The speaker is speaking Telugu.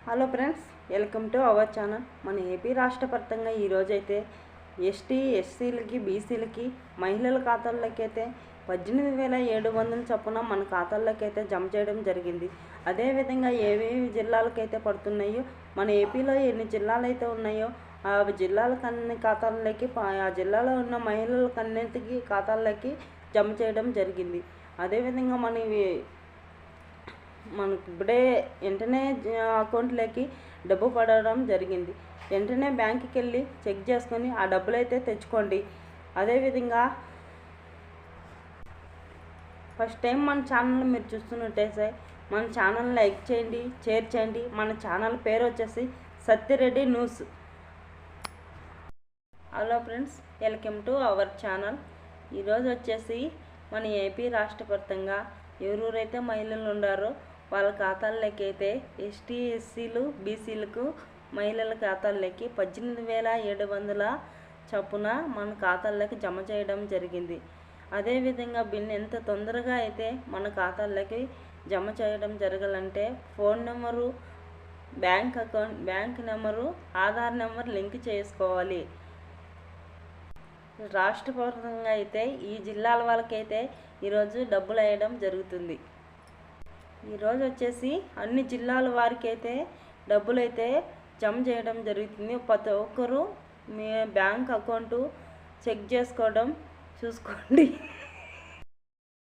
Hello friends, welcome to our channel. మన ఏపీ రాష్ట్ర వ్యాప్తంగా ఈరోజైతే ఎస్టీ ఎస్సీలకి బీసీలకి మహిళల ఖాతాల్లోకి అయితే 18,700 చొప్పున మన ఖాతాల్లోకి అయితే జమ చేయడం జరిగింది. అదేవిధంగా ఏవేవి జిల్లాలకైతే పడుతున్నాయో, మన ఏపీలో ఎన్ని జిల్లాలు అయితే ఉన్నాయో ఆ జిల్లాలకు అన్ని ఖాతాల్లోకి ఆ జిల్లాలో ఉన్న మహిళలకన్నింటికి ఖాతాల్లోకి జమ చేయడం జరిగింది. అదేవిధంగా మనకి ఇప్పుడే వెంటనే అకౌంట్లోకి డబ్బు పడడం జరిగింది. వెంటనే బ్యాంకుకి వెళ్ళి చెక్ చేసుకొని ఆ డబ్బులు అయితే తెచ్చుకోండి. అదేవిధంగా ఫస్ట్ టైం మన ఛానల్ మీరు చూస్తున్నట్టయితే మన ఛానల్ లైక్ చేయండి, షేర్ చేయండి. మన ఛానల్ పేరు వచ్చేసి Satya Reddy news. Hello friends, welcome to our channel. ఈరోజు వచ్చేసి మన ఏపీ రాష్ట్ర వ్యాప్తంగా ఎవరెవరైతే మహిళలు ఉన్నారో వాళ్ళ ఖాతాల్లోకి అయితే ఎస్టీ ఎస్సీలు బీసీలకు మహిళల ఖాతాల్లోకి 18,700 చొప్పున మన ఖాతాల్లోకి జమ చేయడం జరిగింది. అదేవిధంగా బిల్ ఎంత తొందరగా అయితే మన ఖాతాల్లోకి జమ చేయడం జరగాలంటే phone number, bank number, Aadhaar number link చేసుకోవాలి. రాష్ట్రపరంగా అయితే ఈ జిల్లాల వాళ్ళకైతే ఈరోజు డబ్బులు వేయడం జరుగుతుంది. ఈరోజు వచ్చేసి అన్ని జిల్లాల వారికి అయితే డబ్బులు అయితే జమ చేయడం జరుగుతుంది. ప్రతి ఒక్కరూ మీ బ్యాంక్ అకౌంటు చెక్ చేసుకోవడం చూసుకోండి.